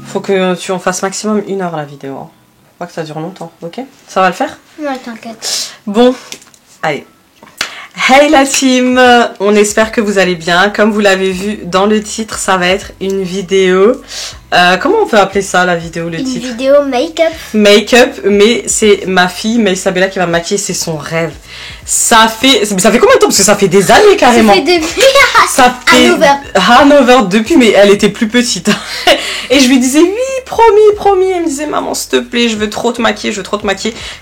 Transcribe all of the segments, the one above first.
Faut que tu en fasses maximum 1 heure la vidéo. Hein. Faut pas que ça dure longtemps, ok? Ça va le faire? Ouais, t'inquiète. Bon, allez. Hey la team, on espère que vous allez bien. Comme vous l'avez vu dans le titre, ça va être une vidéo. Comment on peut appeler ça la vidéo, le titre? Une vidéo make-up. Make-up, mais c'est ma fille, Maïsabella, qui va me maquiller, c'est son rêve. Ça fait combien de temps? Parce que ça fait des années carrément. Ça fait depuis ça fait Hanover depuis, mais elle était plus petite. Et je lui disais oui, promis. Elle me disait maman s'il te plaît, je veux trop te maquiller,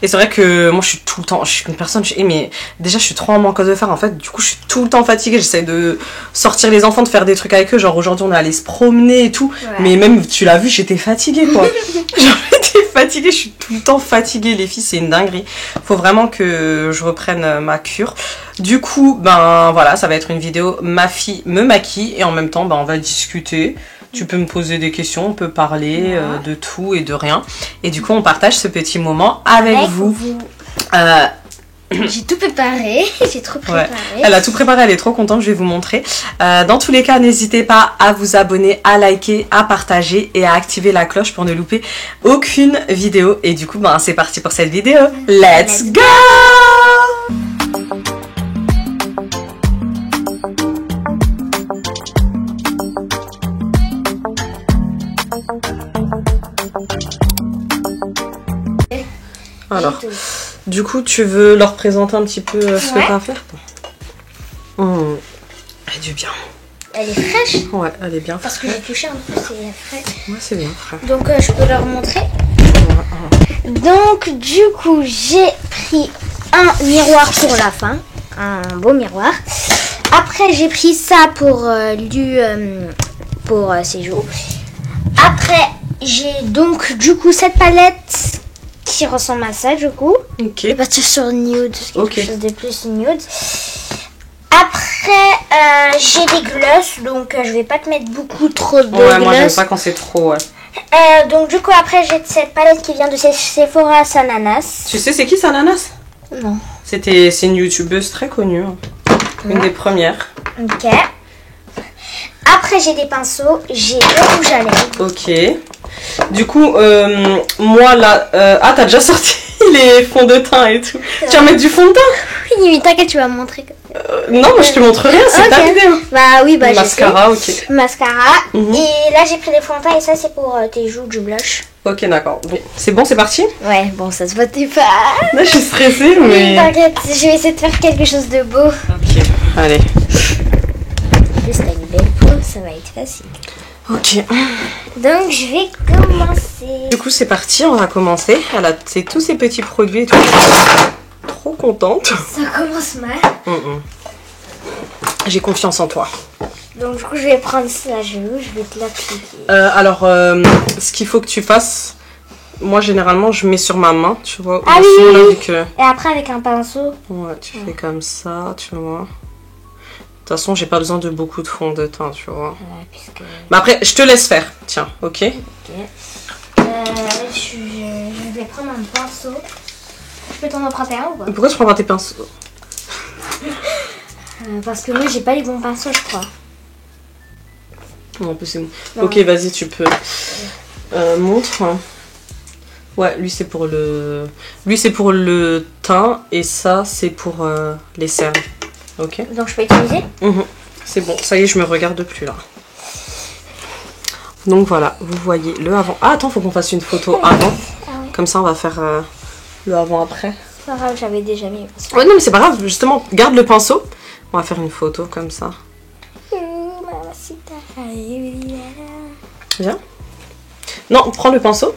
Et c'est vrai que moi je suis tout le temps, je suis une personne, mais déjà je suis trop en manque de faire en fait. Du coup je suis tout le temps fatiguée. J'essaie de sortir les enfants, de faire des trucs avec eux. Genre aujourd'hui on est allé se promener et tout. Ouais. Mais même tu l'as vu, j'étais fatiguée quoi. J'étais fatiguée, je suis tout le temps fatiguée. Les filles c'est une dinguerie. Faut vraiment que je reprenne ma cure. Du coup ben voilà, ça va être une vidéo. Ma fille me maquille et en même temps ben on va discuter. Tu peux me poser des questions, on peut parler de tout et de rien. Et du coup, on partage ce petit moment avec vous. J'ai tout préparé, j'ai trop préparé. Ouais. Elle a tout préparé, elle est trop contente, je vais vous montrer. Dans tous les cas, n'hésitez pas à vous abonner, à liker, à partager et à activer la cloche pour ne louper aucune vidéo. Et du coup, ben, c'est parti pour cette vidéo. Let's go! Alors, du coup, tu veux leur présenter un petit peu ce que tu as à faire? Elle est du bien. Elle est fraîche? Ouais, elle est bien fraîche. Parce que j'ai touché un peu, c'est frais. Ouais, c'est bien frais. Donc, je peux leur montrer. Donc, du coup, j'ai pris un miroir pour la fin. Un beau miroir. Après, j'ai pris ça pour ses joues. Après, j'ai donc, du coup, cette palette qui ressemble à ça, du coup. Ok. Je vais partir sur nude, quelque chose de plus nude. Après, j'ai des glosses, donc je vais pas te mettre beaucoup trop de glosses. Ouais, moi j'aime pas quand c'est trop, donc du coup, après, j'ai cette palette qui vient de Sephora Sananas. Tu sais c'est qui Sananas? Non. C'est une youtubeuse très connue. Une des premières. Ok. Après, j'ai des pinceaux, j'ai le rouge à lèvres. Ok. Du coup, moi là... Ah, t'as déjà sorti les fonds de teint et tout. Tu vas mettre du fond de teint? Oui, mais t'inquiète, tu vas me montrer. Non, moi je te montre rien, c'est ta vidéo. Bah oui, bah mascara, ok. Mascara. Et là, j'ai pris des fonds de teint et ça, c'est pour tes joues, du blush. Ok, d'accord. Bon, c'est bon, c'est parti? Ouais, bon, ça se voit, t'es pas... Là, je suis stressée, mais... T'inquiète, je vais essayer de faire quelque chose de beau. Ok, allez. En plus, t'as une belle peau, ça va être facile. Ok. Donc, je vais commencer. Du coup, c'est parti, on va commencer. Elle a tous ces petits produits et tout. Trop contente. Ça commence mal. J'ai confiance en toi. Donc, du coup, je vais prendre ça, je vais te l'appliquer. Alors, ce qu'il faut que tu fasses, moi, généralement, je mets sur ma main, tu vois. Ah oui, là, vu que... Et après, avec un pinceau. Ouais, tu fais comme ça, tu vois. De toute façon, j'ai pas besoin de beaucoup de fond de teint, tu vois. Ouais, puisque... Mais après, je te laisse faire. Tiens, ok. Ok. Je vais prendre un pinceau. Je peux t'en emprunter un ou pas? Pourquoi tu prends pas tes pinceaux? Parce que moi, j'ai pas les bons pinceaux, je crois. Non, en plus, c'est bon. Ok, vas-y, tu peux. Montre. Ouais, lui, c'est pour le... Lui, c'est pour le teint. Et ça, c'est pour les cernes. Ok. Donc je peux utiliser? C'est bon, ça y est, je me regarde plus là. Donc voilà, vous voyez le avant. Ah attends, faut qu'on fasse une photo avant. Ah ouais. Comme ça, on va faire le avant après. C'est pas grave, j'avais déjà mis. Ouais, non, mais c'est pas grave, justement, garde le pinceau. On va faire une photo comme ça. Viens. Non, prends le pinceau.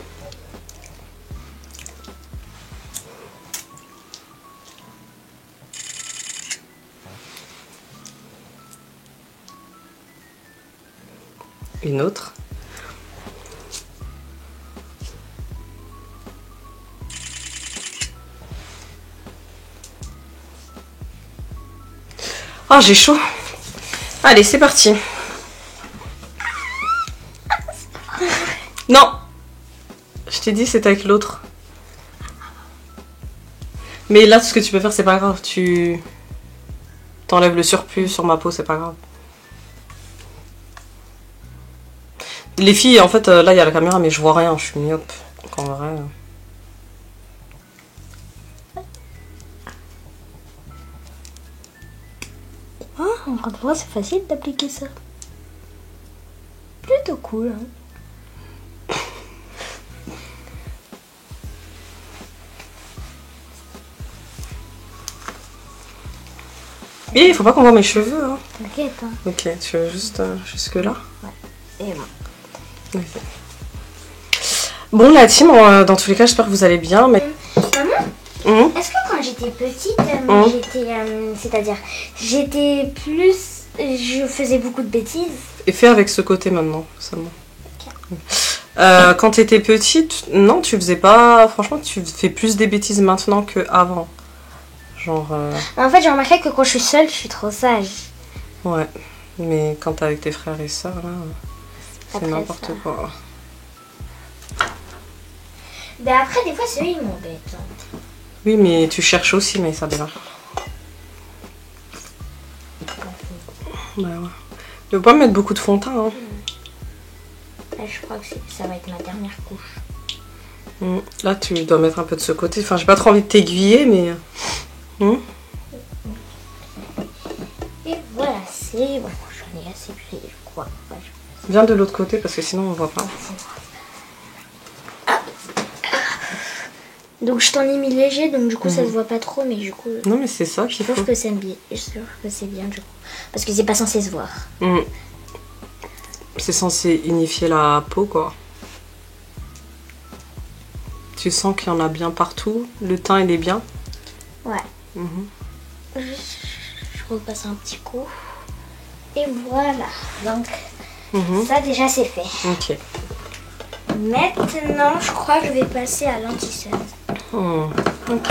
Une autre. Oh, j'ai chaud. Allez, c'est parti. Non. Je t'ai dit, c'est avec l'autre. Mais là, tout ce que tu peux faire, c'est pas grave. Tu t'enlèves le surplus sur ma peau, c'est pas grave. Les filles, en fait, là, il y a la caméra, mais je vois rien, je suis myope. Donc, en vrai... Ah, encore une fois, c'est facile d'appliquer ça. Plutôt cool, hein. Et il faut pas qu'on voit mes cheveux, hein. T'inquiète, hein. Ok, tu veux juste jusque là. Ouais. Et bon. Okay. Bon, la team, dans tous les cas, j'espère que vous allez bien. Mais... Maman, est-ce que quand j'étais petite, c'est-à-dire, j'étais plus... Je faisais beaucoup de bêtises. Et fais avec ce côté maintenant, seulement. Okay. Quand t'étais petite, non, tu faisais pas... Franchement, tu fais plus des bêtises maintenant qu'avant. Genre... En fait, j'ai remarqué que quand je suis seule, je suis trop sage. Ouais, mais quand t'es avec tes frères et sœurs, là, c'est n'importe quoi. Ben après, des fois, c'est eux, ils m'embêtent. Oui, mais tu cherches aussi, mais ça démarre. Ouais, ouais. Tu veux pas mettre beaucoup de fond de teint, hein. Là, je crois que ça va être ma dernière couche. Là, tu dois mettre un peu de ce côté. Enfin, j'ai pas trop envie de t'aiguiller, mais... Et voilà, c'est bon. J'en ai assez pris, je crois. Ouais, Viens de l'autre côté, parce que sinon, on voit pas. Donc, je t'en ai mis léger, donc du coup, ça se voit pas trop, mais du coup... Non, mais c'est ça qu'il faut. Je trouve que c'est bien, du coup. Parce que c'est pas censé se voir. C'est censé unifier la peau, quoi. Tu sens qu'il y en a bien partout. Le teint, il est bien. Ouais. Je repasse un petit coup. Et voilà. Donc, ça, déjà, c'est fait. Ok. Maintenant, je crois que je vais passer à l'anti-cerne. Ok.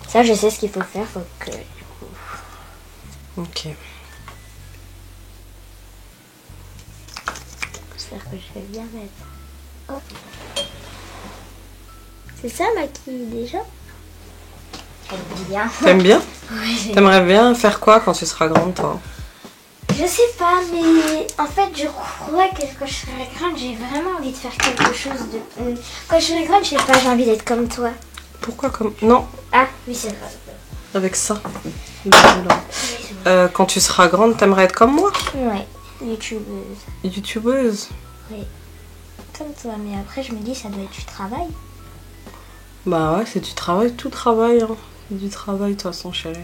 Ça, je sais ce qu'il faut faire. Faut que... Ok. J'espère que je vais bien mettre. Oh. C'est ça, maquille déjà? J'aime bien. T'aimes bien? Oui. T'aimerais bien faire quoi quand tu seras grande, toi? Je sais pas, mais en fait, je crois que quand je serai grande, j'ai vraiment envie de faire quelque chose de... Quand je serai grande, je sais pas, j'ai envie d'être comme toi. Pourquoi comme... Non, Ah, oui, c'est vrai. avec ça. Oui, c'est vrai. Quand tu seras grande, t'aimerais être comme moi? Ouais, youtubeuse. YouTubeuse? Oui, comme toi, mais après, je me dis, ça doit être du travail. Bah ouais, c'est du travail, tout travail. Hein. C'est du travail, de toute façon, chérie.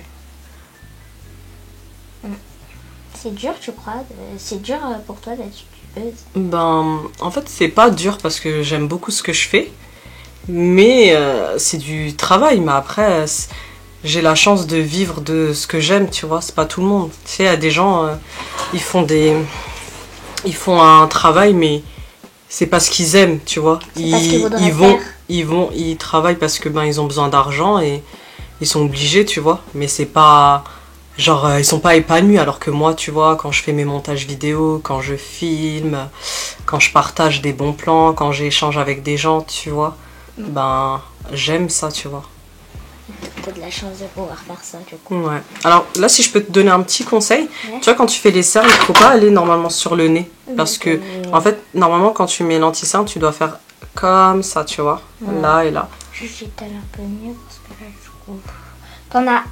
C'est dur, tu crois? C'est dur pour toi d'être youtubeuse? Ben, en fait, c'est pas dur parce que j'aime beaucoup ce que je fais. Mais c'est du travail. Mais après, j'ai la chance de vivre de ce que j'aime, tu vois. C'est pas tout le monde. Tu sais, il y a des gens, ils font un travail, mais c'est pas ce qu'ils aiment, tu vois. Ils travaillent parce que ben ils ont besoin d'argent et ils sont obligés, tu vois. Mais c'est pas genre ils sont pas épanouis, alors que moi, tu vois, quand je fais mes montages vidéo, quand je filme, quand je partage des bons plans, quand j'échange avec des gens, tu vois, ben j'aime ça, tu vois. T'as de la chance de pouvoir faire ça, du coup. Ouais. Alors là, si je peux te donner un petit conseil, Ouais. tu vois, quand tu fais les cernes, il faut pas aller normalement sur le nez. Parce que, en fait, normalement, quand tu mets l'anti-cerne, tu dois faire comme ça, tu vois. Ouais. Là et là. Juste j'étale un peu mieux parce que là, je trouve... T'en as...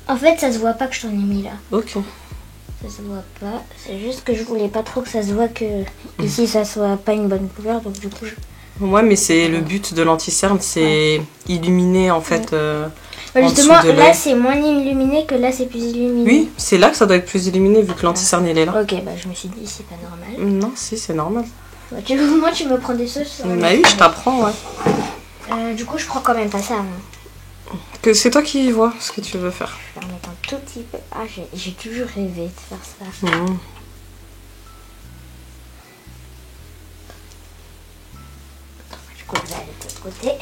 En fait, ça se voit pas que je t'en ai mis là. Ok. Ça se voit pas. C'est juste que je voulais pas trop que ça se voit que ici, ça soit pas une bonne couleur. Donc du coup, Ouais, mais c'est le but de l'anti-cerne, c'est illuminer, en fait... Bah, en justement, dessous de là l'œil. c'est moins illuminé que là c'est plus illuminé. Oui, c'est là que ça doit être plus illuminé vu que l'anti-cerne il est là. Ok, bah je me suis dit c'est pas normal. Non, si, c'est normal. Bah, moi tu me prends des sauces sur Bah oui, je t'apprends, ouais. du coup je prends quand même pas ça. Hein. Que c'est toi qui vois ce que tu veux faire. Je vais en mettre un tout petit peu. Ah j'ai toujours rêvé de faire ça. Du coup je vais aller de l'autre côté.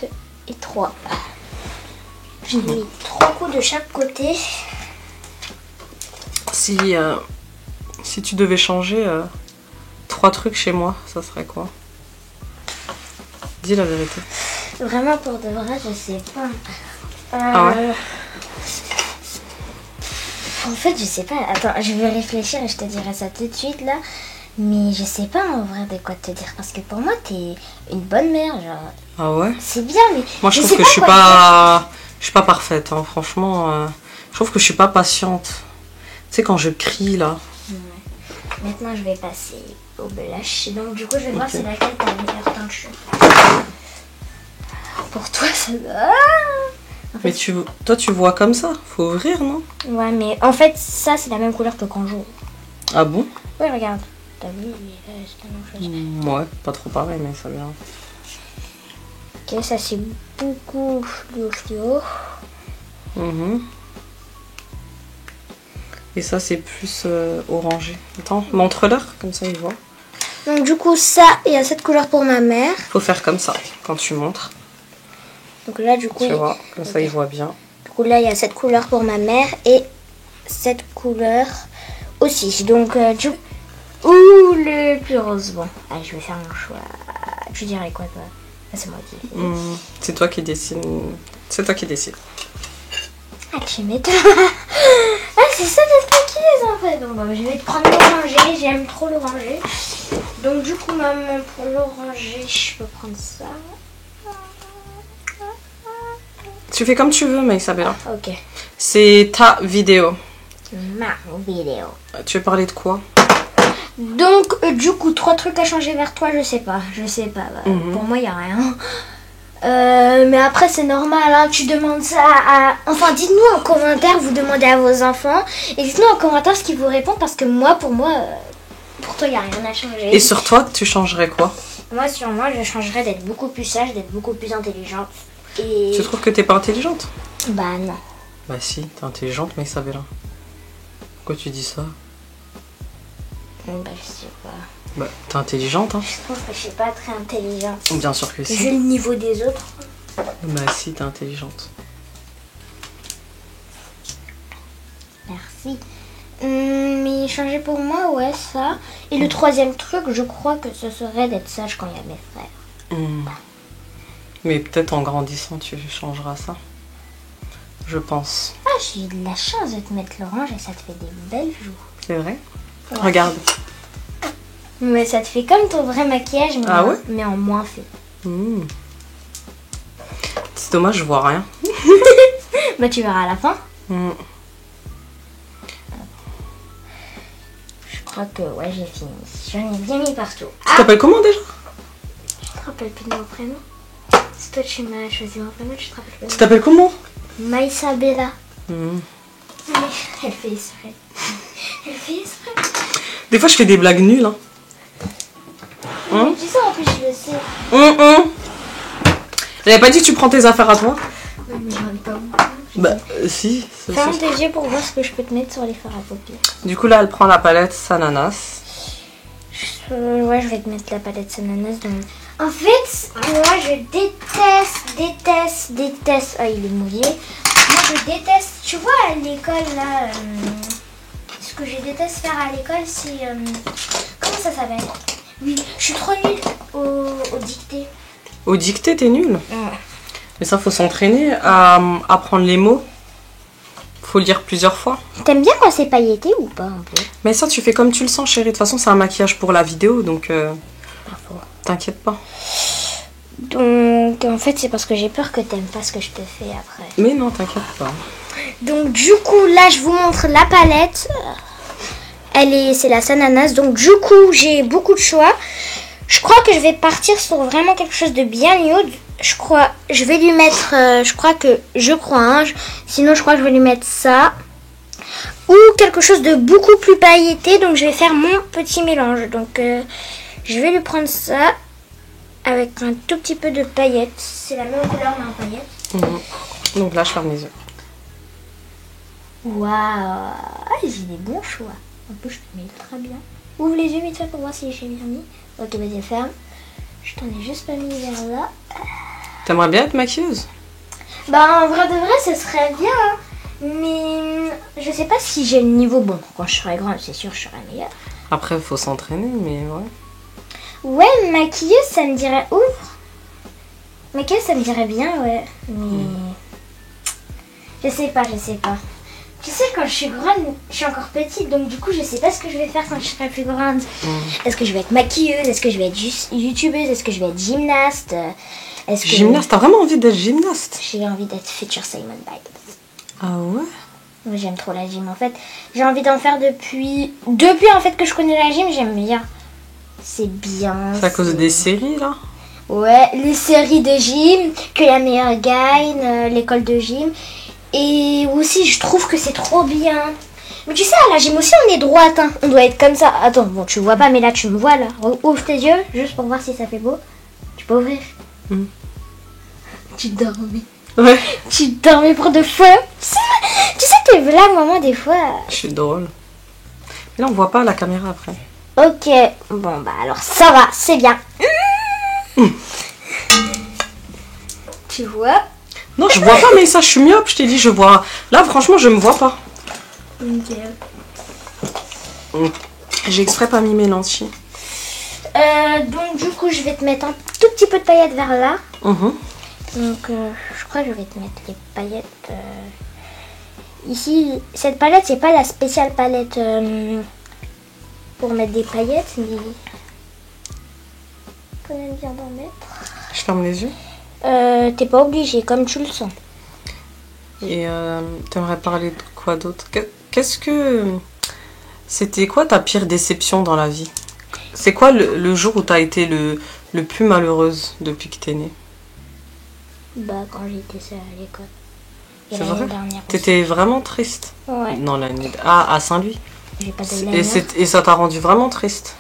2 et 3. J'ai mis 3 coups de chaque côté. Si tu devais changer 3 trucs chez moi, ça serait quoi? Dis la vérité. Vraiment pour de vrai, je sais pas. Ah ouais? En fait, je sais pas. Attends, je vais réfléchir et je te dirai ça tout de suite là. Mais je sais pas en vrai de quoi te dire. Parce que pour moi, t'es une bonne mère. Genre, Ah ouais? c'est bien, mais. Moi, je trouve sais que je suis quoi pas... Je suis pas parfaite, hein. Franchement. Je trouve que je suis pas patiente. Tu sais, quand je crie, là. Ouais. Maintenant, je vais passer au blush. Donc, du coup, je vais voir c'est laquelle t'as le meilleur teint de cheveux. Pour toi, ça va. En fait, Mais toi, tu vois comme ça. Faut ouvrir, non? ouais, mais en fait, ça, c'est la même couleur que quand j'ouvre. Ah bon? Ouais, regarde. T'as vu, c'est la même chose. Ouais, pas trop pareil, mais ça vient. Ok, ça, c'est beaucoup fluo. Et ça, c'est plus orangé. Attends, montre-leur, comme ça, ils voient. Donc, du coup, ça, il y a cette couleur pour ma mère. Faut faire comme ça, quand tu montres. Donc là, du coup, Tu vois, comme ça, ils voient bien. du coup, là, il y a cette couleur pour ma mère et cette couleur aussi. Donc, ou le plus rose. Bon, allez, je vais faire mon choix. Tu dirais quoi, toi? Ah, c'est moi qui. C'est toi qui décides. C'est toi qui décides. Ah, tu m'étonnes. Ah, c'est ça d'être maquilleuse en fait. Donc, je vais te prendre l'oranger. J'aime trop l'oranger. Donc, du coup, maman, pour l'oranger, je peux prendre ça. Tu fais comme tu veux, mais Isabella. Ok. C'est ta vidéo. Ma vidéo. Tu veux parler de quoi? Donc, du coup, 3 trucs à changer vers toi, je sais pas. Bah, pour moi, il n'y a rien. Mais après, c'est normal, hein, tu demandes ça à... Enfin, dites-nous en commentaire, vous demandez à vos enfants. Et dites-nous en commentaire ce qu'ils vous répondent, parce que moi, pour toi, il n'y a rien à changer. Et sur toi, tu changerais quoi? Moi, sur moi, je changerais d'être beaucoup plus sage, d'être beaucoup plus intelligente. Et... Tu trouves que t'es pas intelligente? Bah, non. Bah si, t'es intelligente, mais Isabella. Pourquoi tu dis ça? Bah, je sais pas. Bah, t'es intelligente, hein? Je trouve que je suis pas très intelligente. Bien sûr que Vu si. le niveau des autres. Bah si, t'es intelligente. Merci. Mais changer pour moi, ouais, ça. Et le troisième truc, je crois que ce serait d'être sage quand il y a mes frères. Mais peut-être en grandissant, tu changeras ça. Je pense. Ah, j'ai eu de la chance de te mettre l'orange et ça te fait des belles joues. C'est vrai? Ouais. Regarde. Mais ça te fait comme ton vrai maquillage, mais, Ah ouais? mais en moins fait. C'est dommage, je vois rien. Bah, tu verras à la fin. Je crois que, ouais, j'ai fini. J'en ai bien mis partout. Tu t'appelles comment déjà? Je te rappelle plus de mon prénom. C'est toi tu m'as choisi mon prénom, je te rappelle plus. Tu t'appelles comment? Maïsabella. Mais elle fait exprès. Elle fait exprès. Des fois, je fais des blagues nulles. Hein. Mais tu sais, en plus, je le sais. J'avais pas dit que tu prends tes affaires à toi? Ouais, mais j'en ai pas beaucoup. Bah, si. Ferme tes yeux pour voir ce que je peux te mettre sur les fards à paupières. Du coup, là, elle prend la palette Sananas. Ouais, je vais te mettre la palette Sananas. Donc... En fait, moi, je déteste. Ah, il est mouillé. Moi, je déteste. Tu vois, à l'école, là, ce que je déteste faire à l'école, c'est... comment ça s'appelle? Oui, je suis trop nulle au dictée. Au dictée, t'es nulle? Ouais. Mais ça, faut s'entraîner à apprendre les mots. Faut le dire plusieurs fois. T'aimes bien quand c'est pailleté ou pas un peu? Mais ça, tu fais comme tu le sens, chérie. De toute façon, c'est un maquillage pour la vidéo, donc t'inquiète pas. Donc, en fait, c'est parce que j'ai peur que t'aimes pas ce que je te fais après. Mais non, t'inquiète pas. Donc, du coup, là, je vous montre la palette. C'est la Sananas. Donc, du coup, j'ai beaucoup de choix. Je crois que je vais partir sur vraiment quelque chose de bien nude. Je vais lui mettre, sinon je crois que je vais lui mettre ça. Ou quelque chose de beaucoup plus pailleté. Donc, je vais faire mon petit mélange. Donc, je vais lui prendre ça avec un tout petit peu de paillettes. C'est la même couleur, mais en paillettes. Donc là, je ferme les yeux. Waouh! Ah, j'ai des bons choix. En plus, je te mets très bien. Ouvre les yeux vite fait pour voir si j'ai bien mis. Ok, vas-y, ferme. Je t'en ai juste pas mis vers là. T'aimerais bien être maquilleuse? Bah, en vrai de vrai, ce serait bien. Hein. Mais je sais pas si j'ai le niveau. Bon, quand je serai grande, c'est sûr, je serai meilleure. Après, il faut s'entraîner, mais ouais. Ouais, maquilleuse, ça me dirait ouvre. Maquilleuse, ça me dirait bien, ouais. Mais je sais pas. Tu sais, quand je suis grande, je suis encore petite, donc du coup, je sais pas ce que je vais faire quand je serai plus grande. Est-ce que je vais être maquilleuse? Est-ce que je vais être youtubeuse? Est-ce que je vais être gymnaste? Gymnaste, t'as vraiment envie d'être gymnaste? J'ai envie d'être future Simone Biles. Ah ouais? Moi, j'aime trop la gym. En fait, j'ai envie d'en faire depuis en fait que je connais la gym, j'aime bien. C'est bien. C'est à cause des séries là? Ouais, les séries de gym, que la meilleure gagne, l'école de gym. Et aussi, je trouve que c'est trop bien. Mais tu sais, à la gym aussi, on est droite. Hein. On doit être comme ça. Attends, bon, tu vois pas, mais là, tu me vois là. Ouvre tes yeux, juste pour voir si ça fait beau. Tu peux ouvrir? Tu dormais. Ouais. Tu dormais pour de fois. Tu sais, t'es là, maman, des fois. Je suis drôle. Mais là, on voit pas la caméra après. Ok, bon, bah alors ça va, c'est bien. Tu vois? Non, je vois pas, mais ça, je suis myope, je t'ai dit, je vois. Là, franchement, je me vois pas. Ok. J'ai exprès pas mis mes lentilles. Donc, du coup, je vais te mettre un tout petit peu de paillettes vers là. Mhm. Donc, je crois que je vais te mettre les paillettes. Ici, cette palette, c'est pas la spéciale palette pour mettre des paillettes, mais on aime bien d'en mettre. Je ferme les yeux. T'es pas obligé, comme tu le sens. Et t'aimerais parler de quoi d'autre? Qu'est-ce que... C'était quoi ta pire déception dans la vie? C'est quoi le jour où t'as été le plus malheureuse depuis que t'es née? Bah, quand j'étais seule à l'école. Et C'est l'année vrai? dernière aussi. T'étais vraiment triste? Ouais. Non, l'année... Ah, à Saint-Louis. J'ai pas d'eyeliner. Et ça t'a rendu vraiment triste?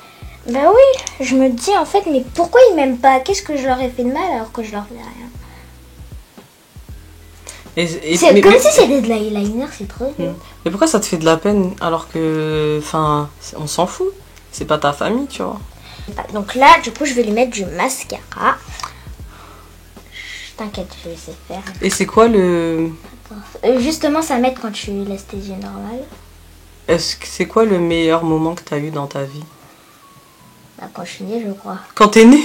Bah oui, je me dis en fait, mais pourquoi ils m'aiment pas? Qu'est-ce que je leur ai fait de mal alors que je leur fais rien? C'est comme si c'était de l'eyeliner, c'est trop bien. Mais pourquoi ça te fait de la peine alors que... Enfin, on s'en fout. C'est pas ta famille, tu vois. Donc là, du coup, je vais lui mettre du mascara. T'inquiète, je vais laisser faire. Et c'est quoi le... Justement, ça m'aide quand tu laisses tes yeux normales. C'est quoi le meilleur moment que t'as eu dans ta vie? Bah, quand je suis née, je crois. Quand t'es née?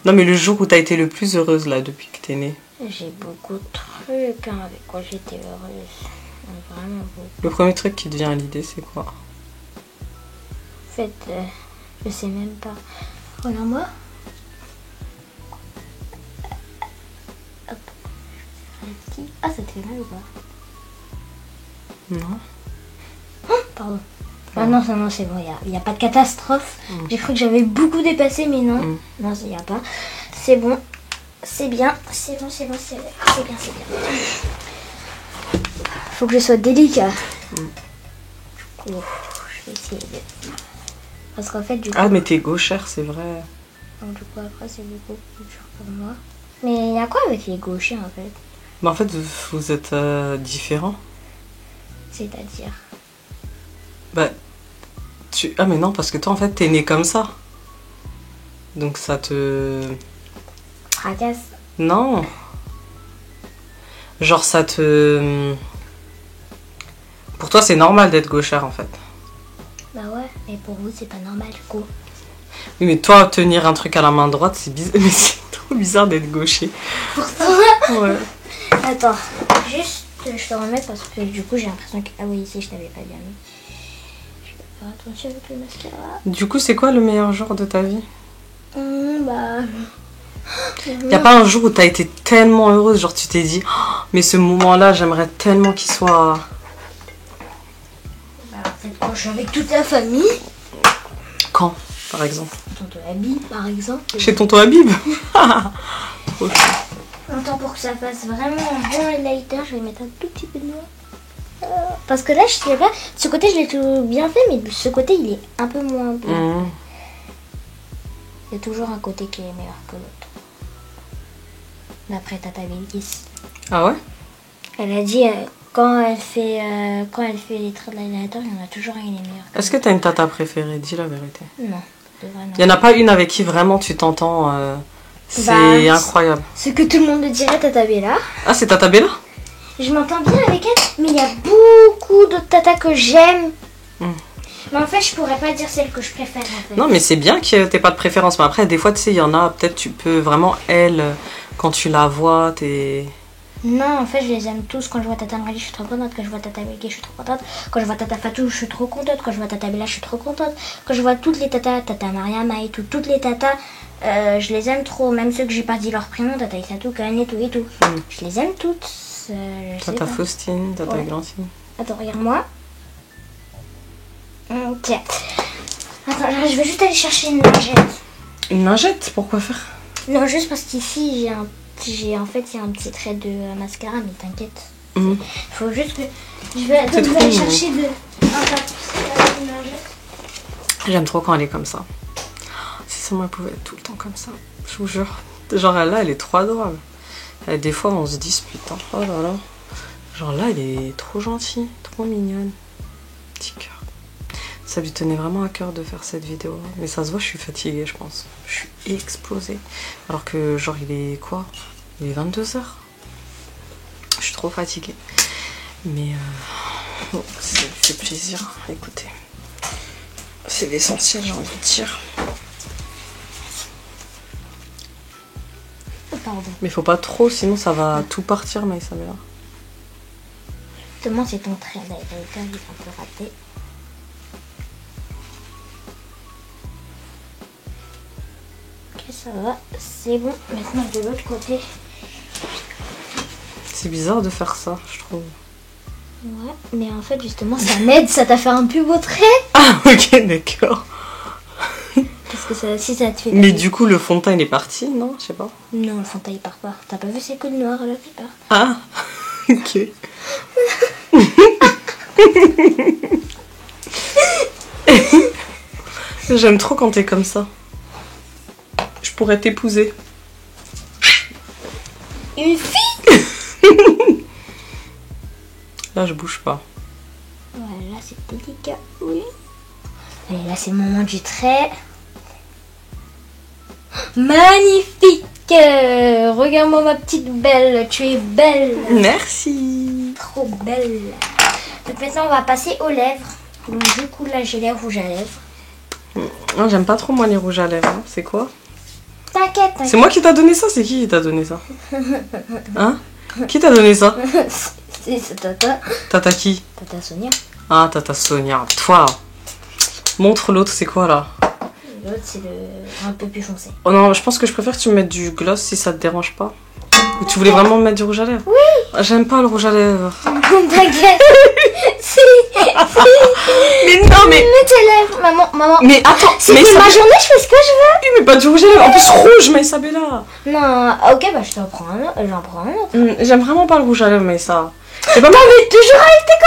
Non, mais le jour où t'as été le plus heureuse, là, depuis que t'es née. J'ai beaucoup de trucs hein, avec quoi j'étais heureuse. Vraiment beaucoup. Le premier truc qui te vient à l'idée, c'est quoi? En fait, je sais même pas. Regarde-moi. Hop. Ah, ça te fait mal ou pas? Non. Oh, pardon. Ah non, non, c'est bon, il n'y a pas de catastrophe. J'ai cru que j'avais beaucoup dépassé, mais non. Non, il n'y a pas. C'est bon. C'est bien. C'est bon, c'est bien, c'est bien. Faut que je sois délicat. Du coup, je vais essayer de... Parce qu'en fait, du coup... Ah, mais t'es gauchère, c'est vrai. Donc, du coup, après, c'est beaucoup plus dur pour moi. Mais il y a quoi avec les gauchers, en fait? Mais en fait, vous êtes différents. C'est-à-dire... Bah, Ah, mais non, parce que toi, en fait, t'es né comme ça. Donc, ça te... Fracasse. Non. Genre, ça te... Pour toi, c'est normal d'être gauchère, en fait. Bah ouais, mais pour vous, c'est pas normal, du coup. Oui, mais toi, tenir un truc à la main droite, c'est bizarre. Mais c'est trop bizarre d'être gaucher. Ouais. Attends, juste, je te remets parce que du coup, j'ai l'impression que... Ah oui, ici, je t'avais pas bien mis. Je vais faire attention avec le mascara. Du coup, c'est quoi le meilleur jour de ta vie? Bah... Y a pas un jour où t'as été tellement heureuse, genre tu t'es dit, oh, mais ce moment-là, j'aimerais tellement qu'il soit... Bah, peut-être quand je suis avec toute la famille. Quand, par exemple? Tonton Habib, par exemple. Chez tonton Habib. Trop chou. Attends, pour que ça fasse vraiment un bon highlighter, je vais mettre un tout petit peu de noix. Parce que là, je sais pas, ce côté, je l'ai tout bien fait, mais ce côté, il est un peu moins bien. Il y a toujours un côté qui est meilleur que l'autre. D'après Tata Belkis. Ah ouais? Elle a dit quand elle fait les traits de l'highlighter, il y en a toujours un qui est meilleur. Est-ce que t'as une tata préférée? Dis la vérité. Non, c'est vrai, non. Il y en a pas une avec qui vraiment tu t'entends. C'est incroyable. Ce que tout le monde dirait, Tata Bella. Ah, c'est Tata Bella? Je m'entends bien avec elle, mais il y a beaucoup d'autres tatas que j'aime. Mais en fait, je pourrais pas dire celle que je préfère en fait. Non, mais c'est bien que t'aies pas de préférence. Mais après, des fois, tu sais, il y en a, peut-être tu peux vraiment, elle, quand tu la vois, t'es... Non, en fait, je les aime tous. Quand je vois Tata Marily, je suis trop contente. Quand je vois Tata Vicky, je suis trop contente. Quand je vois Tata Fatou, je suis trop contente. Quand je vois Tata Bella, je suis trop contente. Quand je vois toutes les tatas, Tata Mariama et tout, toutes les tatas, je les aime trop. Même ceux que j'ai pas dit leur prénom, Tata Isatou, Kanye et tout et tout. Je les aime toutes. Tata Faustine, Tata Ouais. Glantine. Attends, regarde-moi. Ok. Attends, je vais juste aller chercher une lingette. Une lingette, pourquoi faire? Non, juste parce qu'ici, en fait, il y a un petit trait de mascara, mais t'inquiète. Mhm. Faut juste que je vais C'est trop aller mignon. chercher un papier, une lingette. J'aime trop quand elle est comme ça. Si seulement elle pouvait être tout le temps comme ça, je vous jure. Genre là, elle est trop adorable. Et des fois, on se dispute. Hein. Oh là là. Genre là, elle est trop gentille, trop mignonne. Petit cœur. Ça lui tenait vraiment à cœur de faire cette vidéo. Mais ça se voit, je suis fatiguée, je pense. Je suis explosée. Alors que, genre, il est quoi? Il est 22h. Je suis trop fatiguée. Mais bon, ça lui fait plaisir. Écoutez. C'est l'essentiel, j'ai envie de dire. Pardon. Mais faut pas trop, sinon ça va tout partir, mais ça va. Justement, c'est ton trait d'highlighter, il est un peu raté. Ok, ça va, c'est bon. Maintenant, de l'autre côté. C'est bizarre de faire ça, je trouve. Ouais, mais en fait, justement, ça m'aide, ça t'a fait un plus beau trait. Ah, ok, d'accord. Parce que ça, si ça te fait. Mais du coup, le fond de teint, il est parti, non? Je sais pas. Non, le fond de teint, il part pas. T'as pas vu ces coups de noir là qui part? Ah, ok. J'aime trop quand t'es comme ça. Je pourrais t'épouser. Une fille. Là, je bouge pas. Voilà, c'est délicat, oui. Allez, là, c'est le moment du trait. Magnifique. Regarde-moi ma petite belle, tu es belle. Merci. Trop belle. Donc maintenant, on va passer aux lèvres. Donc du coup, là, j'ai les rouges à lèvres. Non, j'aime pas trop, moi, les rouges à lèvres. Hein. C'est quoi? T'inquiète, t'inquiète. C'est moi qui t'a donné ça? C'est qui t'a donné ça? Hein? Qui t'a donné ça? C'est Tata. Tata qui? Tata Sonia. Ah, Tata Sonia. Toi. Montre l'autre, c'est quoi, là? L'autre, c'est un peu plus foncé. Oh non, je pense que je préfère que tu me mettes du gloss si ça te dérange pas. Ou tu voulais vraiment me mettre du rouge à lèvres? Oui. J'aime pas le rouge à lèvres. T'inquiète. Si. Mais non, mais... Mets tes lèvres, maman. Mais attends, C'est mais ma journée, je fais ce que je veux. Oui, mais pas du rouge à lèvres. En plus, rouge, mais Isabella. Non, ok, bah je t'en prends un autre. J'en prends un autre. J'aime vraiment pas le rouge à lèvres, mais ça... C'est pas Non, mais toujours avec tes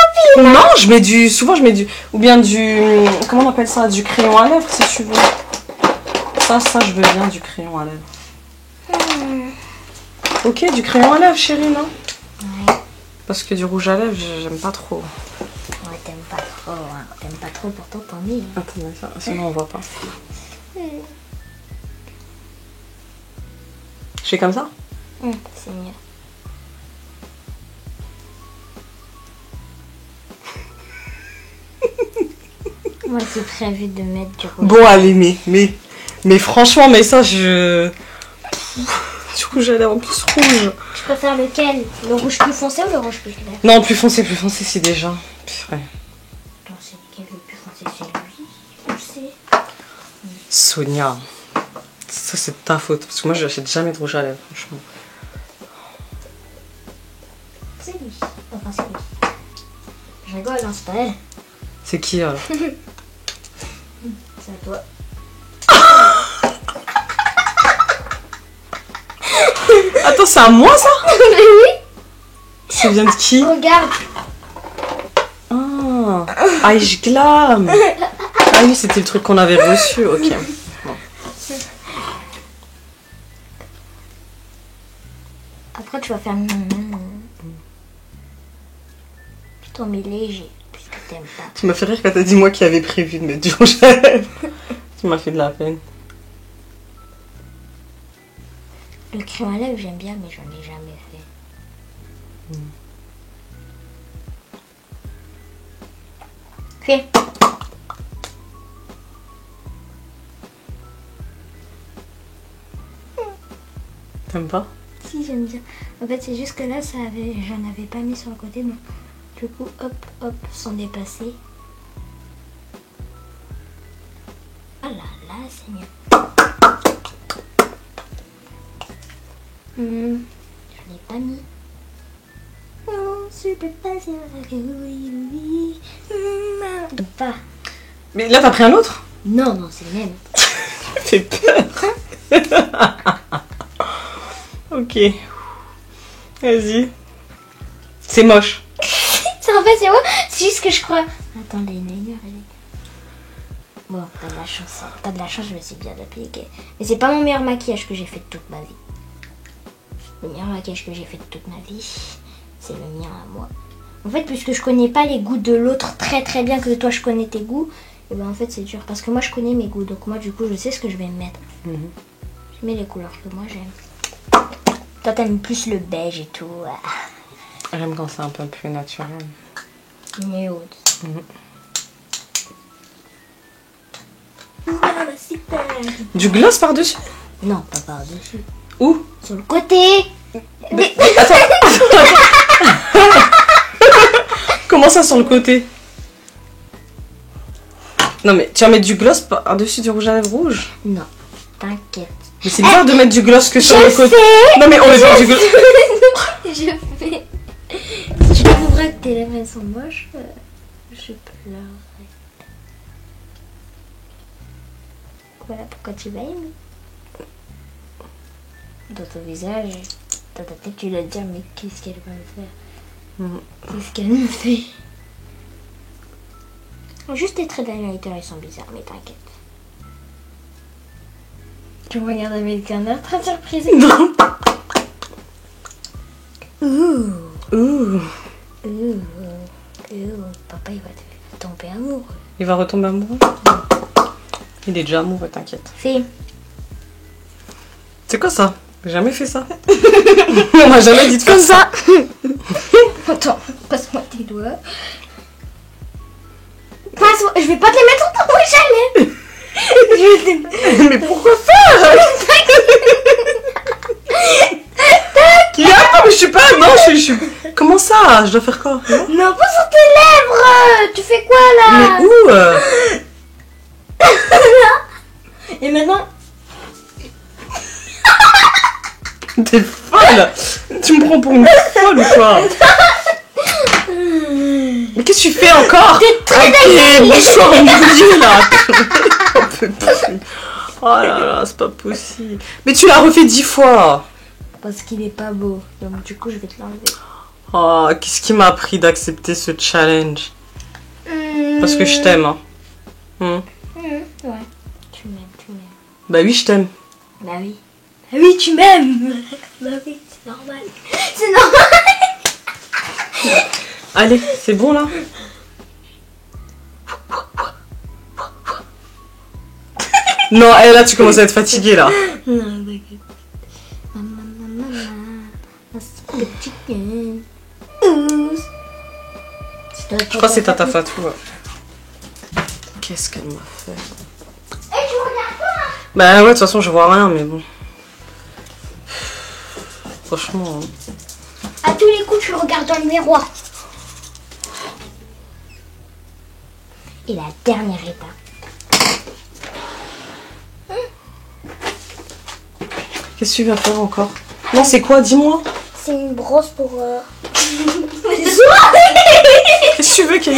copines. Non, je mets du... Souvent, je mets du... Ou bien du... Comment on appelle ça? Du crayon à lèvres, si tu veux. Ça, je veux bien du crayon à lèvres. Ok, du crayon à lèvres, chérie, non? Ouais. Parce que du rouge à lèvres, j'aime pas trop. Ouais, t'aimes pas trop, hein. T'aimes pas trop, pourtant t'en es. Attends, mais ça, sinon on voit pas. Je fais comme ça? C'est mieux. Moi, c'est prévu de mettre du rouge. Bon, allez, mais franchement, mais ça, je... Du rouge à lèvres en plus rouge. Tu préfères lequel? Le rouge plus foncé ou le rouge plus clair? Non, plus foncé, si déjà. Purée. Attends, c'est lequel le plus foncé? C'est lui? Je sais. Sonia. Ça, c'est de ta faute. Parce que moi, je n'achète jamais de rouge à lèvres, franchement. C'est lui. Enfin, c'est lui. Je rigole, hein, c'est pas elle. C'est qui, alors? C'est à toi. Attends, c'est à moi, ça? Mais oui. Ça vient de qui? Regarde. Ah, Ice Glam. Ah oui, c'était le truc qu'on avait reçu, ok. Bon. Après, tu vas faire plutôt mais léger, puisque t'aimes pas. Tu m'as fait rire quand t'as dit moi qui avais prévu de mettre du rouge à lèvres. Tu m'as fait de la peine. Le crayon à lèvres, j'aime bien, mais j'en ai jamais fait. Fais. T'aimes pas? si, j'aime bien. En fait, c'est juste que là, j'en avais pas mis sur le côté, donc du coup, hop, hop, sont dépassés. Oh là là, Seigneur. Je l'ai pas mis. Oh, super passion. Pas. Mais là, t'as pris un autre? Non, non, c'est le même. Fait peur. Ok. Vas-y. C'est moche. En fait, c'est moi. C'est juste que je crois. Attends, l'eyeliner, elle est. Bon, t'as de la chance. T'as de la chance, je me suis bien appliquée. Mais c'est pas mon meilleur maquillage que j'ai fait de toute ma vie. Le meilleur maquillage que j'ai fait de toute ma vie, c'est le mien à moi. En fait, puisque je connais pas les goûts de l'autre très très bien, que toi je connais tes goûts, et ben en fait c'est dur. Parce que moi je connais mes goûts, donc moi du coup je sais ce que je vais me mettre. Je mets les couleurs que moi j'aime. Toi t'aimes plus le beige et tout. J'aime quand c'est un peu plus naturel. Nude. Du gloss par-dessus? Non, pas par-dessus. Où? Sur le côté. Mais... Attends. Comment ça sur le côté? Non mais tu vas mettre du gloss par-dessus du rouge à lèvres rouge? Non, t'inquiète. Mais c'est bizarre de mettre du gloss que sur le côté. Non mais on met pas du gloss. Je fais. Si tu trouveras que tes lèvres elles sont moches, je pleurerai. Voilà pourquoi tu vas aimer. Dans ton visage, dans ta tête, tu dois te dire mais qu'est-ce qu'elle va me faire? Qu'est-ce qu'elle me fait? Juste tes traits d'highlighter, ils sont bizarres, mais t'inquiète. Tu me regardes avec un air très surprise. Non. Ouh. Papa, il va tomber amoureux. Il va retomber amoureux? Il est déjà amoureux, t'inquiète. Fais. C'est quoi ça? J'ai jamais fait ça. On m'a jamais dit de faire Comme ça. Attends, passe-moi tes doigts. Passe-moi. Je vais pas te les mettre en temps, jamais. Mais pourquoi faire? Attends, mais je suis pas... Non, je suis... Comment ça? Je dois faire quoi? Non, pas sur tes lèvres. Tu fais quoi là? Mais où? Et maintenant... T'es folle! Tu me prends pour une folle ou quoi? Mais qu'est-ce que tu fais encore? T'es très désagréable! Mouchoir mouillé là! J'en peux plus. Oh là là, c'est pas possible. Mais tu l'as refait 10 fois! Parce qu'il est pas beau. Donc du coup, je vais te l'enlever. Oh, qu'est-ce qui m'a appris d'accepter ce challenge? Parce que je t'aime, hein. Ouais. Tu m'aimes. Bah oui, je t'aime. Bah oui. Bah oui, tu m'aimes. Bah oui, c'est normal. C'est normal. Allez, c'est bon là? Non, là tu commences à être fatiguée là. Non, t'inquiète. Je crois que c'est Tata Fatou. Ouais. Qu'est-ce qu'elle m'a fait? Eh, tu regardes pas? Bah ouais, de toute façon je vois rien, mais bon. Franchement. À tous les coups, tu regardes dans le miroir. Et la dernière étape. Qu'est-ce que tu vas faire encore? Non, c'est quoi? Dis-moi. C'est une brosse pour... Qu'est-ce que tu veux, Kay?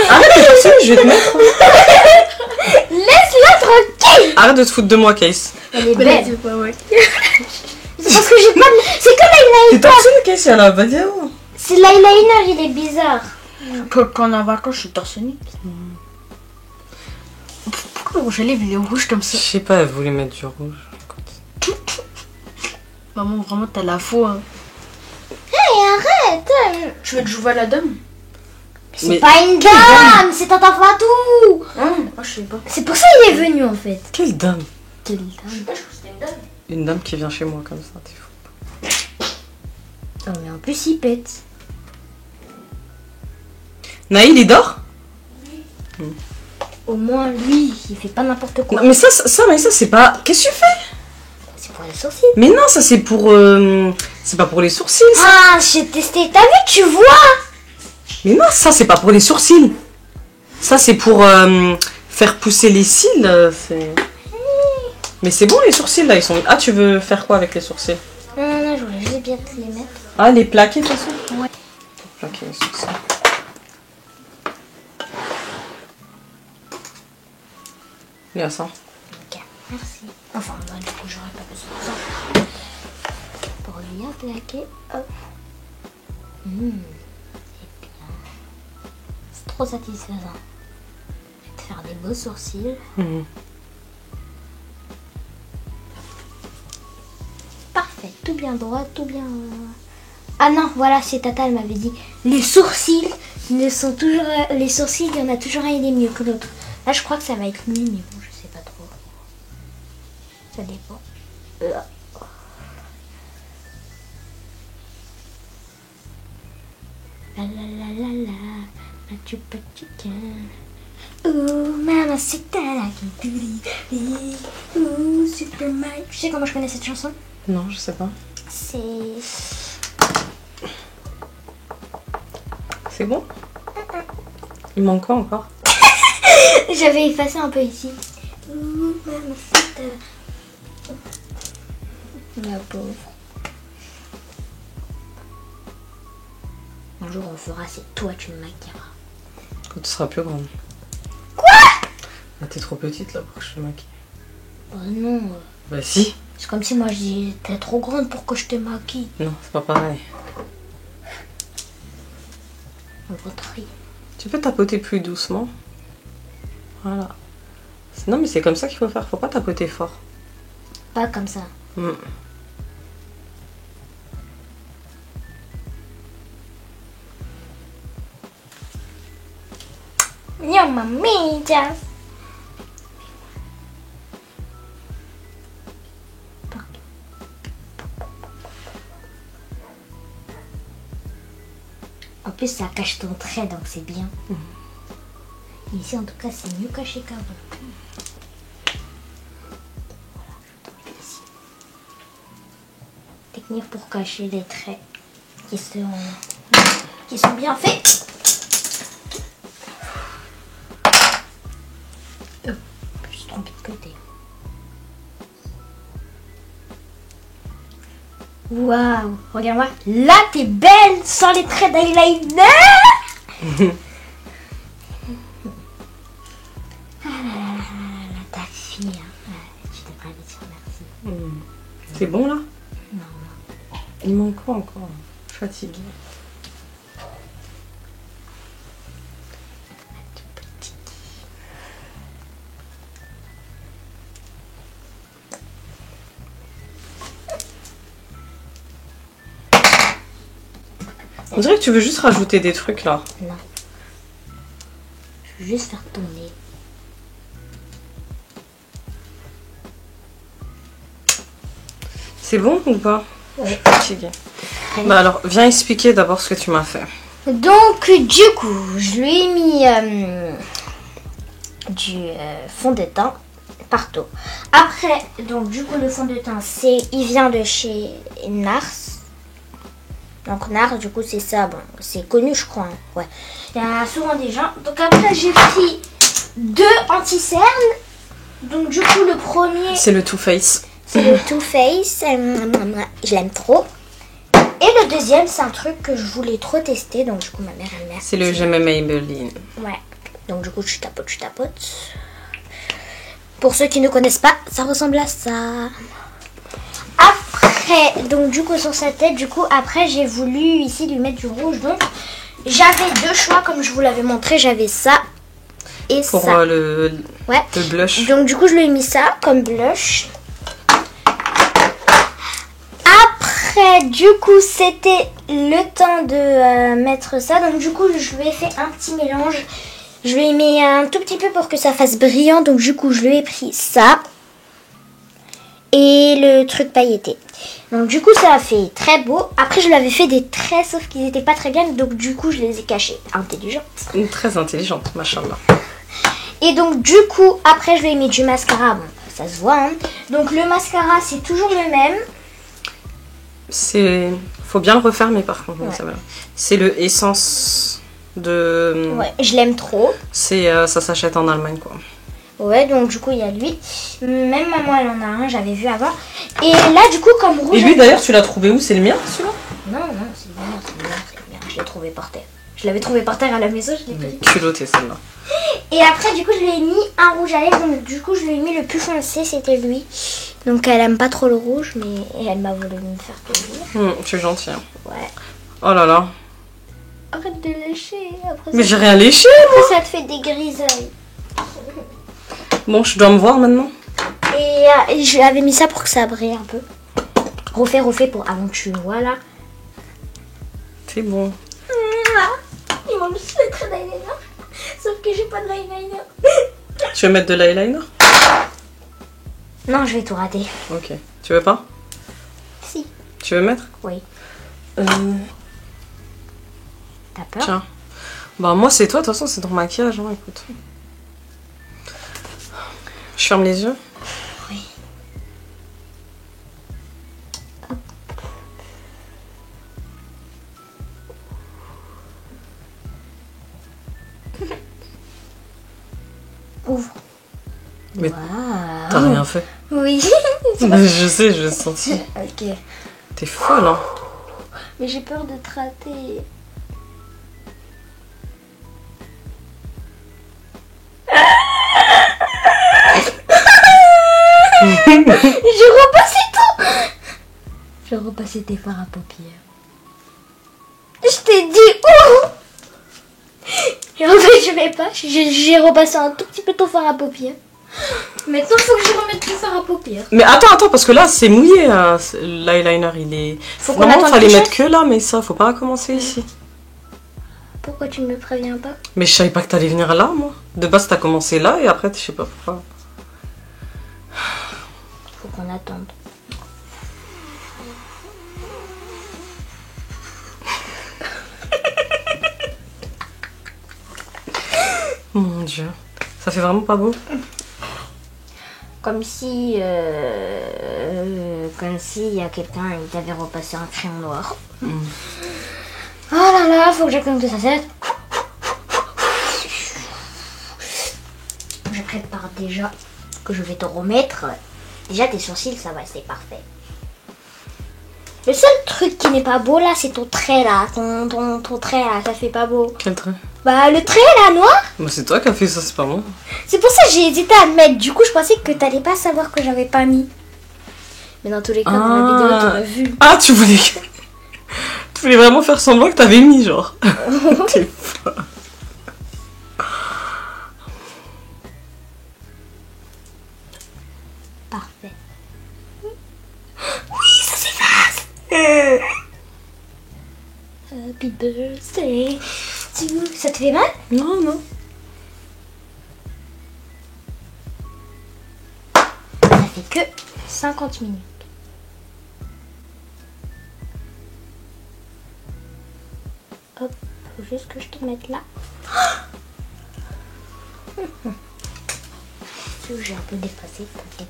Arrête de faire ça, je vais te mettre. Laisse-la tranquille. Arrête de te foutre de moi, Case. Elle est belle. C'est parce que j'ai pas de... C'est comme l'eyeliner. T'es torse nu, Case, il y a la vidéo. C'est l'eyeliner, il est bizarre. Quand on est en vacances, je suis torse nu. Pourquoi le rouge à lèvres il est rouge comme Je ça? sais pas, elle voulait mettre du rouge. Maman, vraiment, t'as la foi. Hein. Hey, arrête. Tu veux que je vois la dame? C'est Mais pas une dame, c'est Tata Fatou. Hein? Moi, je sais pas. C'est pour ça qu'il est venu en fait. Quelle dame? Quelle Je dame? sais pas, je crois que c'était une dame. Une dame qui vient chez moi comme ça, t'es fou. Oh mais en plus il pète. Naïl, il dort? Au moins lui, il fait pas n'importe quoi. Non, mais ça, c'est pas... Qu'est-ce que tu fais? pour les sourcils. Mais non, ça c'est pour... c'est pas pour les sourcils, ça. Ah, j'ai testé. T'as vu, tu vois? Mais non, ça c'est pas pour les sourcils. Ça c'est pour faire pousser les cils. Mais c'est bon les sourcils là, ils sont... Ah, tu veux faire quoi avec les sourcils? Non, je voulais juste bien te les mettre. Ah, les plaquer de toute façon? Ouais. Plaquer les sourcils. Il y a ça. Ok, merci. Enfin, bah, du coup, j'aurais pas besoin de ça. Pour bien plaquer, hop. C'est bien. C'est trop satisfaisant. Je vais te faire des beaux sourcils. Parfait, tout bien droit, tout bien... Ah non, voilà, c'est Tata, elle m'avait dit. Les sourcils, ne sont toujours... les sourcils, il y en a toujours un, il est mieux que l'autre. Là, je crois que ça va être mieux, mais bon, je sais pas trop. Ça dépend. La la la la la, Machu Picchu. Oh, maman, c'est ta la qui oh, Super Mario. Tu sais comment je connais cette chanson? Non, je sais pas. C'est... C'est bon? Il manque quoi encore? J'avais effacé un peu ici. Oh, maman, c'est ta la pauvre. Un jour on fera, c'est toi tu me maquilleras. Quand tu seras plus grande. Quoi? Ah, t'es trop petite là pour que je te maquille. Oh non. Bah si. C'est comme si moi je dis t'es trop grande pour que je te maquille. Non, c'est pas pareil. On va trier. Tu peux tapoter plus doucement. Voilà. Non mais c'est comme ça qu'il faut faire, faut pas tapoter fort. Pas comme ça. Yo, mamita. En plus, ça cache ton trait, donc c'est bien. Ici, en tout cas, c'est mieux caché qu'avant. Voilà, je vais ici. Technique pour cacher les traits qui sont bien faits. Je me suis trompée de côté. Waouh, regarde-moi. Là, t'es belle sans les traits d'eyeliner. Ta fille, hein. Tu devrais lui dire merci. C'est bon là? Non. Il manque quoi encore? Je suis fatiguée. On dirait que tu veux juste rajouter des trucs là. Non. Je veux juste faire ton nez. C'est bon ou pas? Oui. Fatiguée. Bah alors, viens expliquer d'abord ce que tu m'as fait. Donc, du coup, je lui ai mis du fond de teint partout. Après, donc, du coup, le fond de teint, il vient de chez Nars. Donc, Nars, du coup, c'est ça. Bon, c'est connu, je crois. Hein. Ouais. Il y a souvent des gens. Donc, après, j'ai pris 2 anti-cernes. Donc, du coup, le premier... C'est le Too Faced. C'est le Too Faced. Je l'aime trop. Et le deuxième, c'est un truc que je voulais trop tester. Donc, du coup, ma mère, elle m'a... C'est le Jamais Maybelline. Ouais. Donc, du coup, je tapote. Pour ceux qui ne connaissent pas, ça ressemble à ça. Après, donc, du coup, sur sa tête, du coup, après, j'ai voulu ici lui mettre du rouge. Donc, j'avais 2 choix, comme je vous l'avais montré. J'avais ça et pour ça. Le blush. Donc, du coup, je lui ai mis ça comme blush. Après, du coup, c'était le temps de mettre ça. Donc, du coup, je lui ai fait un petit mélange. Je lui ai mis un tout petit peu pour que ça fasse brillant. Donc, du coup, je lui ai pris ça. Et le truc pailleté. Donc, du coup, ça a fait très beau. Après, je lui avais fait des traits, sauf qu'ils n'étaient pas très bien. Donc, du coup, je les ai cachés. Intelligente. Très intelligente, machallah. Et donc, du coup, après, je lui ai mis du mascara. Bon, Ça se voit, hein. Donc le mascara, c'est toujours le même. Faut bien le refermer par contre. Ouais. C'est le Essence de... Ouais, je l'aime trop. Ça s'achète en Allemagne quoi. Ouais, donc du coup, il y a lui. Même maman, elle en a un, j'avais vu avant. Et là, du coup, comme rouge... Et lui d'ailleurs, tu l'as trouvé où? C'est le mien celui-là? Non, c'est le mien, c'est le mien, c'est le mien. Je l'ai trouvé par terre. Je l'avais trouvé par terre à la maison, je l'ai pris. Culottée celle-là. Et après, du coup, je lui ai mis un rouge à lèvres. Donc, du coup, je lui ai mis le plus foncé, c'était lui. Donc, elle aime pas trop le rouge, mais elle m'a voulu me faire plaisir. C'est gentil. Hein. Ouais. Oh là là. Arrête de lécher. Après, Mais ça... j'ai rien léché. après, ça te fait des grisailles. Bon, je dois me voir maintenant. Et je lui avais mis ça pour que ça brille un peu. Refais pour avant que tu le vois là. C'est bon. Ils m'ont juste le trait d'eyeliner. Sauf que j'ai pas de l'eyeliner. Tu veux mettre de l'eyeliner? Non, je vais tout rater. Ok. Tu veux pas? Si. Tu veux mettre? Oui. Euh... T'as peur? Tiens. Bah moi c'est toi, de toute façon c'est ton maquillage, hein, écoute. Je ferme les yeux. Oui. Ouvre. Mais Waouh. t'as rien fait. Oui. Je sais, je l'ai senti. Ok. T'es folle, hein. Mais j'ai peur de te rater. J'ai repassé tout. J'ai repassé tes fards à paupières. Je t'ai dit où. Et en fait je vais pas. J'ai repassé un tout petit peu ton fard à paupières. Maintenant il faut que je remette le fard à paupières. Mais attends, parce que là c'est mouillé, hein. L'eyeliner il est... Faut qu'on Normalement attende fallait quelque mettre chose. que là, mais ça faut pas recommencer ici. Pourquoi tu ne me préviens pas? Mais je savais pas que t'allais venir là, moi. De base t'as commencé là et après je sais pas pourquoi. Faut qu'on attende. Mon dieu. Ça fait vraiment pas beau. Comme si il y a quelqu'un qui t'avait repassé un crayon noir. Oh là là, faut que j'accorde de sa tête. Je prépare déjà que je vais te remettre. Déjà tes sourcils, ça va, c'est parfait. Le seul truc qui n'est pas beau là, c'est ton trait là. Ton trait là, ça fait pas beau. Quel trait? Bah le trait là, noir. Bah c'est toi qui as fait ça, c'est pas moi. C'est pour ça que j'ai hésité à le mettre. Du coup, je pensais que t'allais pas savoir que j'avais pas mis. Mais dans tous les cas, dans la vidéo, t'aurais vu. Ah, tu voulais... tu voulais vraiment faire semblant que t'avais mis, genre. T'es folle. Parfait. Oui, ça s'efface. Happy birthday to you. Ça te fait mal? Non, non. Ça fait que 50 minutes. Hop, faut juste que je te mette là. J'ai un peu dépassé, peut-être.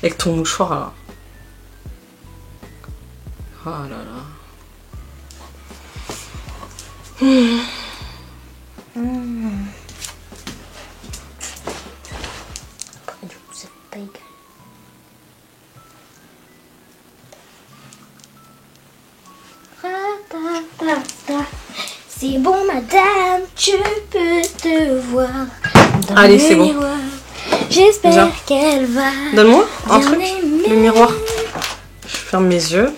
Avec ton mouchoir, là. Oh là là. Après, du coup, c'est pas égal. C'est bon, madame, tu peux te voir dans Allez, le c'est bon. miroir. J'espère Viens. qu'elle va. Donne-moi un bien truc. aimer. Le miroir. Je ferme mes yeux.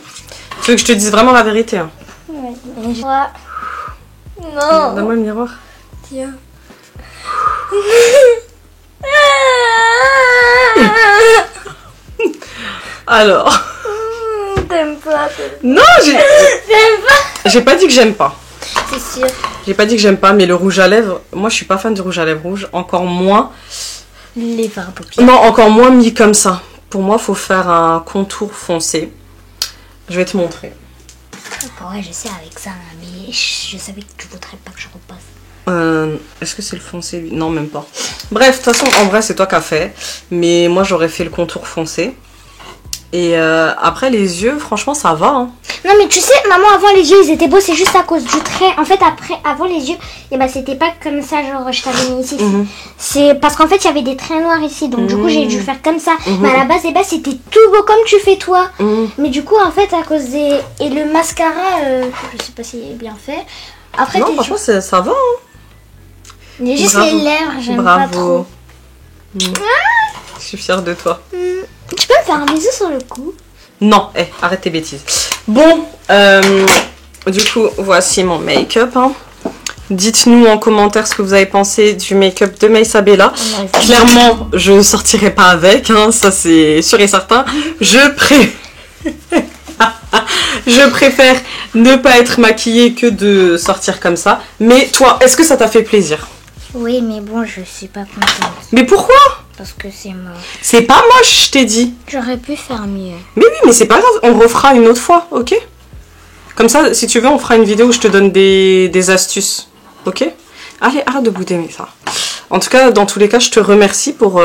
Tu veux que je te dise vraiment la vérité, hein? Ouais, mais je vois. Non, Donne-moi le miroir. tiens. Alors. T'aimes pas? Non, T'aimes pas? j'ai pas dit que j'aime pas. C'est sûr. J'ai pas dit que j'aime pas, mais le rouge à lèvres, moi je suis pas fan du rouge à lèvres rouge. Encore moins. Les fards à paupières. Non, encore moins mis comme ça. Pour moi, faut faire un contour foncé. Je vais te montrer. Ouais, je sais avec ça, mais je savais que tu voudrais pas que je repasse. Est-ce que c'est le foncé lui? Non, même pas. Bref, de toute façon, en vrai, c'est toi qui as fait. Mais moi, j'aurais fait le contour foncé. Et après, les yeux, franchement, ça va. Hein. Non, mais tu sais, maman, avant, les yeux, ils étaient beaux. C'est juste à cause du trait. En fait, avant les yeux, et ben, c'était pas comme ça, genre, je t'avais mis ici. C'est parce qu'en fait, il y avait des traits noirs ici. Donc, du coup, j'ai dû faire comme ça. Mais à la base, c'était tout beau comme tu fais, toi. Mais du coup, en fait, à cause des... Et le mascara, je sais pas s'il est bien fait. Après, non, franchement, ça va. Hein. Il y a juste les lèvres, j'aime pas trop. Je suis fière de toi. Tu peux me faire un bisou sur le cou? Non, arrête tes bêtises. Bon, du coup, voici mon make-up. Hein. Dites-nous en commentaire ce que vous avez pensé du make-up de Meissabella. Clairement, je ne sortirai pas avec, hein, ça c'est sûr et certain. Je préfère ne pas être maquillée que de sortir comme ça. Mais toi, est-ce que ça t'a fait plaisir? Oui, mais bon, je suis pas contente. Mais pourquoi? Parce que c'est moche. C'est pas moche, je t'ai dit. J'aurais pu faire mieux. Mais oui, mais c'est pas grave, on refera une autre fois, ok? Comme ça, si tu veux, on fera une vidéo où je te donne des astuces, ok? Allez, arrête de bouder, mais ça. En tout cas, dans tous les cas, je te remercie pour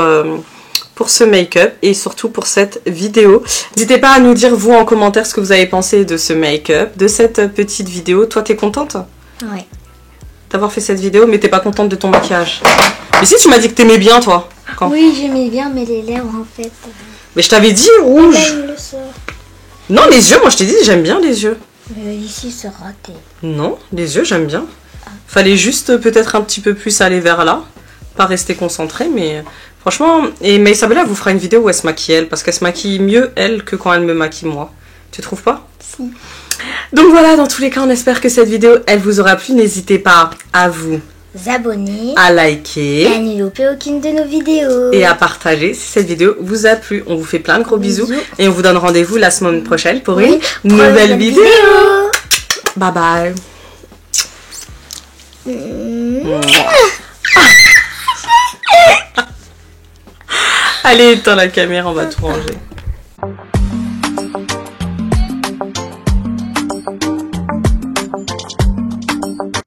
ce make-up et surtout pour cette vidéo. N'hésitez pas à nous dire, vous, en commentaire, ce que vous avez pensé de ce make-up, de cette petite vidéo. Toi, t'es contente? Ouais. D'avoir fait cette vidéo, mais t'es pas contente de ton maquillage. Mais si, tu m'as dit que t'aimais bien, toi. Quand... Oui, j'aimais bien, mais les lèvres, en fait... Mais je t'avais dit rouge. Non, les yeux, moi, je t'ai dit, j'aime bien les yeux. Ici, c'est raté. Non, les yeux, j'aime bien. Fallait juste peut-être un petit peu plus aller vers là. Pas rester concentré, mais... Franchement, et Meissabella vous fera une vidéo où elle se maquille, elle. Parce qu'elle se maquille mieux, elle, que quand elle me maquille, moi. Tu trouves pas? Si. Donc voilà, dans tous les cas, on espère que cette vidéo, elle vous aura plu. N'hésitez pas à vous abonner, à liker, et à ne louper aucune de nos vidéos. Et à partager si cette vidéo vous a plu. On vous fait plein de gros bisous. Et on vous donne rendez-vous la semaine prochaine pour une nouvelle vidéo. Bye bye. Allez, éteins la caméra, on va tout ranger.